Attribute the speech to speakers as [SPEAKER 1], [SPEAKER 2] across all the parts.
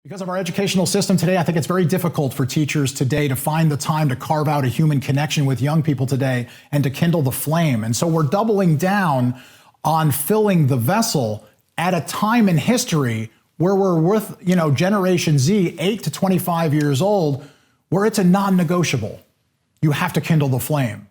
[SPEAKER 1] Because of our educational system today, I think it's very difficult for teachers today to find the time to carve out a human connection with young people today and to kindle the flame. And so we're doubling down on filling the vessel at a time in history where we're with, Generation Z, 8 to 25 years old, where it's a non-negotiable. You have to kindle the flame.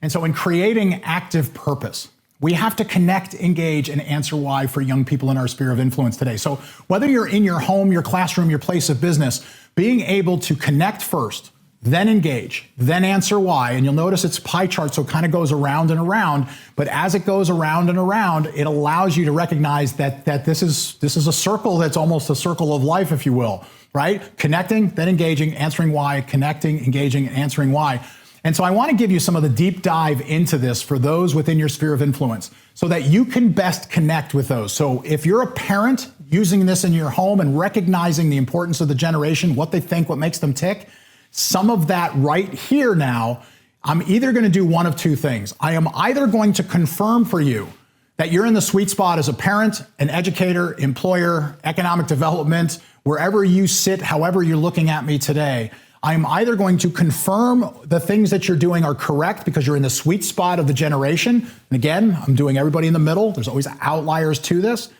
[SPEAKER 1] And so in creating active purpose, we have to connect, engage, and answer why for young people in our sphere of influence today. So whether you're in your home, your classroom, your place of business, being able to connect first, then engage, then answer why. And you'll notice it's pie chart, so it kind of goes around and around. But as it goes around and around, it allows you to recognize that this is a circle that's almost a circle of life, if you will, right? Connecting, then engaging, answering why, connecting, engaging, and answering why. And so I want to give you some of the deep dive into this for those within your sphere of influence so that you can best connect with those. So if you're a parent using this in your home and recognizing the importance of the generation, what they think, what makes them tick, some of that right here now, I'm either going to do one of two things. I am either going to confirm for you that you're in the sweet spot as a parent, an educator, employer, economic development, wherever you sit, however you're looking at me today. I'm either going to confirm the things that you're doing are correct because you're in the sweet spot of the generation. And again, I'm doing everybody in the middle. There's always outliers to this.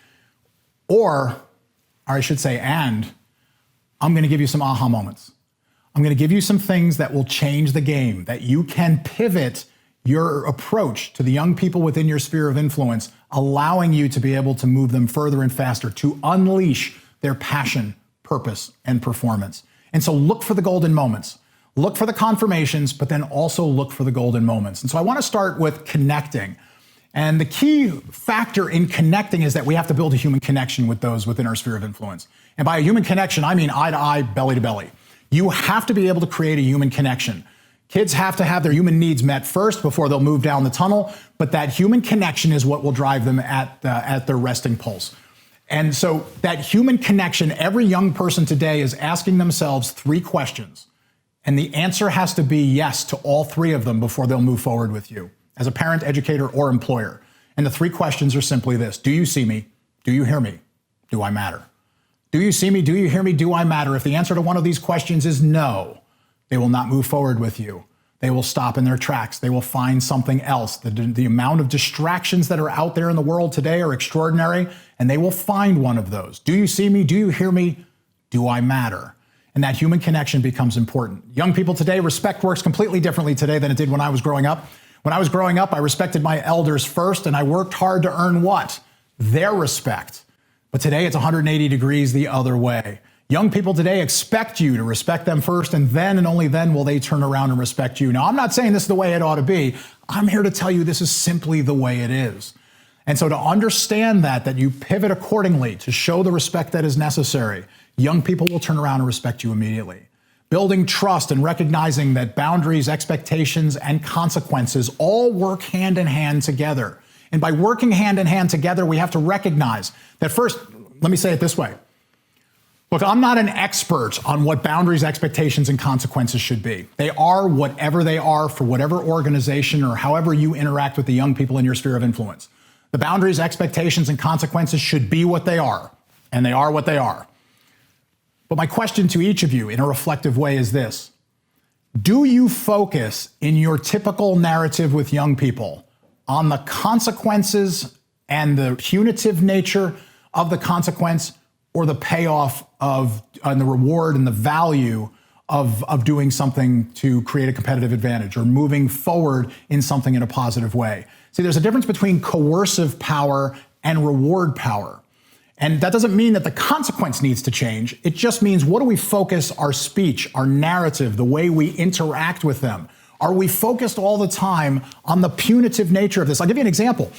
[SPEAKER 1] Or I should say, and I'm going to give you some aha moments. I'm going to give you some things that will change the game, that you can pivot your approach to the young people within your sphere of influence, allowing you to be able to move them further and faster, to unleash their passion, purpose, and performance. And so look for the golden moments, look for the confirmations, but then also look for the golden moments. And so I want to start with connecting. And the key factor in connecting is that we have to build a human connection with those within our sphere of influence. And by a human connection, I mean eye to eye, belly to belly. You have to be able to create a human connection. Kids have to have their human needs met first before they'll move down the tunnel, but that human connection is what will drive them at their resting pulse. And so that human connection, every young person today is asking themselves three questions. And the answer has to be yes to all three of them before they'll move forward with you as a parent, educator, or employer. And the three questions are simply this. Do you see me? Do you hear me? Do I matter? Do you see me? Do you hear me? Do I matter? If the answer to one of these questions is no, they will not move forward with you. They will stop in their tracks. They will find something else. The amount of distractions that are out there in the world today are extraordinary, and they will find one of those. Do you see me? Do you hear me? Do I matter? And that human connection becomes important. Young people today, respect works completely differently today than it did when I was growing up. When I was growing up, I respected my elders first, and I worked hard to earn what? Their respect. But today it's 180 degrees the other way. Young people today expect you to respect them first, and then and only then will they turn around and respect you. Now, I'm not saying this is the way it ought to be. I'm here to tell you this is simply the way it is. And so to understand that you pivot accordingly to show the respect that is necessary, young people will turn around and respect you immediately. Building trust and recognizing that boundaries, expectations, and consequences all work hand in hand together. And by working hand in hand together, we have to recognize that first, let me say it this way. Look, I'm not an expert on what boundaries, expectations, and consequences should be. They are whatever they are for whatever organization or however you interact with the young people in your sphere of influence. The boundaries, expectations, and consequences should be what they are, and they are what they are. But my question to each of you in a reflective way is this. Do you focus in your typical narrative with young people on the consequences and the punitive nature of the consequence, or the payoff and the reward and the value of doing something to create a competitive advantage or moving forward in something in a positive way? See, there's a difference between coercive power and reward power. And that doesn't mean that the consequence needs to change. It just means, what do we focus our speech, our narrative, the way we interact with them? Are we focused all the time on the punitive nature of this? I'll give you an example.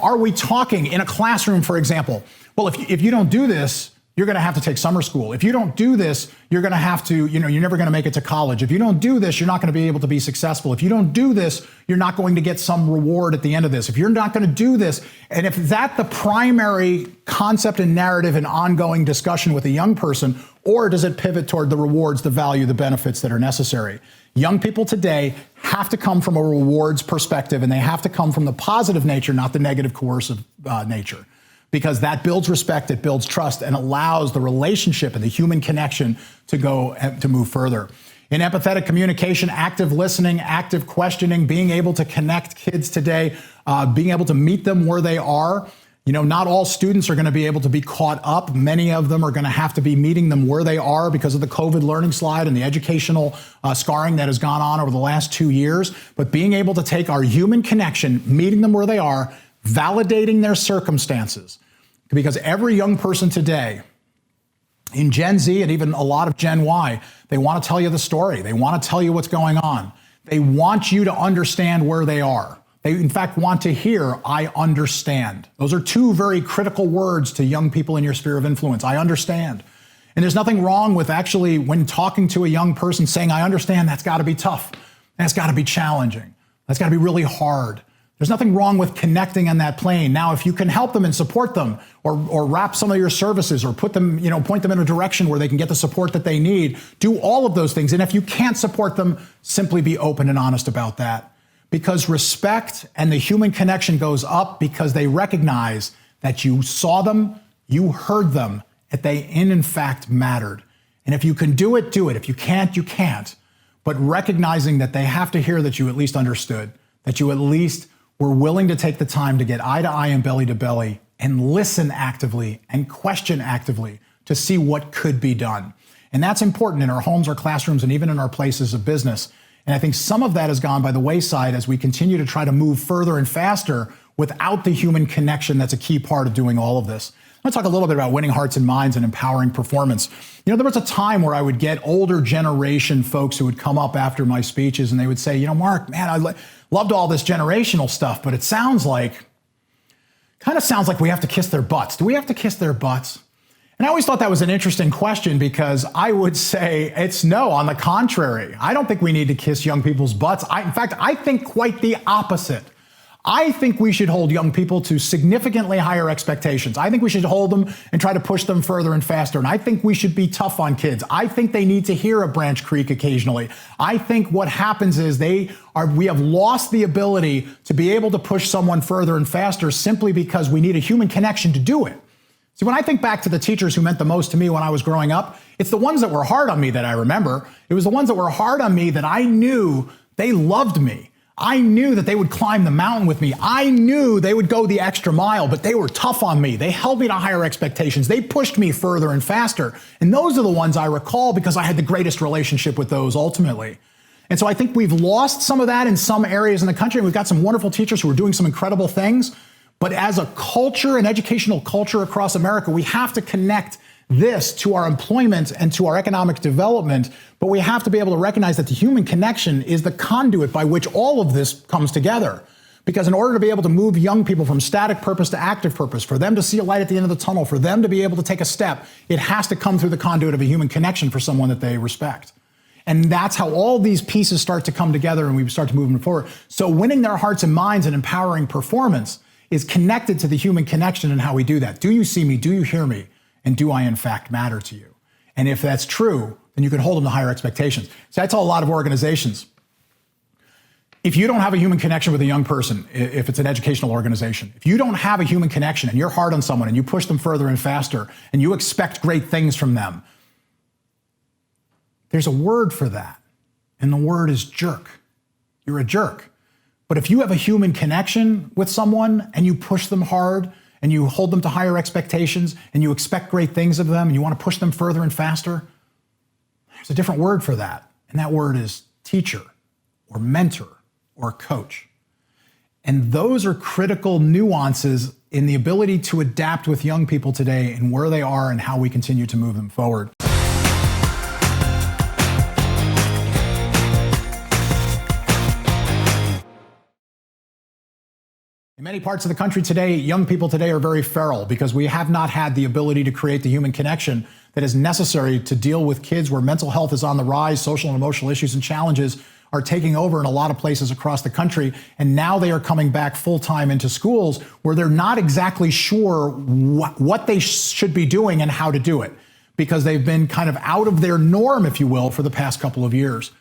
[SPEAKER 1] Are we talking in a classroom, for example? Well, if you don't do this, you're going to have to take summer school. If you don't do this, you're going to have to, you're never going to make it to college. If you don't do this, you're not going to be able to be successful. If you don't do this, you're not going to get some reward at the end of this. If you're not going to do this, and if that's the primary concept and narrative and ongoing discussion with a young person, Or does it pivot toward the rewards, the value, the benefits that are necessary? Young people today have to come from a rewards perspective, and they have to come from the positive nature, not the negative coercive nature, because that builds respect, it builds trust, and allows the relationship and the human connection to move further. In empathetic communication, active listening, active questioning, being able to connect kids today, being able to meet them where they are. Not all students are going to be able to be caught up. Many of them are going to have to be meeting them where they are because of the COVID learning slide and the educational scarring that has gone on over the last 2 years. But being able to take our human connection, meeting them where they are, validating their circumstances. Because every young person today, in Gen Z and even a lot of Gen Y, they want to tell you the story. They want to tell you what's going on. They want you to understand where they are. They, in fact, want to hear, I understand. Those are two very critical words to young people in your sphere of influence. I understand. And there's nothing wrong with actually, when talking to a young person, saying, I understand. That's got to be tough. That's got to be challenging. That's got to be really hard. There's nothing wrong with connecting on that plane. Now, if you can help them and support them, or wrap some of your services, or put them, point them in a direction where they can get the support that they need, do all of those things. And if you can't support them, simply be open and honest about that. Because respect and the human connection goes up because they recognize that you saw them, you heard them, that they in fact mattered. And if you can do it, do it. If you can't, you can't. But recognizing that they have to hear that you at least understood, that you at least were willing to take the time to get eye to eye and belly to belly and listen actively and question actively to see what could be done. And that's important in our homes, our classrooms, and even in our places of business. And I think some of that has gone by the wayside as we continue to try to move further and faster without the human connection that's a key part of doing all of this. I'm going to talk a little bit about winning hearts and minds and empowering performance. There was a time where I would get older generation folks who would come up after my speeches and they would say, Mark, man, I loved all this generational stuff, but it kind of sounds like we have to kiss their butts. Do we have to kiss their butts? And I always thought that was an interesting question because I would say it's no, on the contrary. I don't think we need to kiss young people's butts. In fact, I think quite the opposite. I think we should hold young people to significantly higher expectations. I think we should hold them and try to push them further and faster. And I think we should be tough on kids. I think they need to hear a branch creak occasionally. I think what happens is we have lost the ability to be able to push someone further and faster simply because we need a human connection to do it. See, when I think back to the teachers who meant the most to me when I was growing up, it's the ones that were hard on me that I remember. It was the ones that were hard on me that I knew they loved me. I knew that they would climb the mountain with me. I knew they would go the extra mile, but they were tough on me. They held me to higher expectations. They pushed me further and faster. And those are the ones I recall because I had the greatest relationship with those ultimately. And so I think we've lost some of that in some areas in the country. We've got some wonderful teachers who are doing some incredible things. But as a culture, an educational culture across America, we have to connect this to our employment and to our economic development, but we have to be able to recognize that the human connection is the conduit by which all of this comes together. Because in order to be able to move young people from static purpose to active purpose, for them to see a light at the end of the tunnel, for them to be able to take a step, it has to come through the conduit of a human connection for someone that they respect. And that's how all these pieces start to come together and we start to move them forward. So winning their hearts and minds and empowering performance is connected to the human connection and how we do that. Do you see me? Do you hear me? And do I in fact matter to you? And if that's true, then you can hold them to higher expectations. So I tell a lot of organizations, if you don't have a human connection with a young person, if it's an educational organization, if you don't have a human connection and you're hard on someone and you push them further and faster and you expect great things from them, there's a word for that. And the word is jerk. You're a jerk. But if you have a human connection with someone and you push them hard and you hold them to higher expectations and you expect great things of them and you want to push them further and faster, there's a different word for that. And that word is teacher or mentor or coach. And those are critical nuances in the ability to adapt with young people today and where they are and how we continue to move them forward. In many parts of the country today, young people today are very feral because we have not had the ability to create the human connection that is necessary to deal with kids where mental health is on the rise, social and emotional issues and challenges are taking over in a lot of places across the country. And now they are coming back full-time into schools where they're not exactly sure what they should be doing and how to do it. because they've been kind of out of their norm, if you will, for the past couple of years.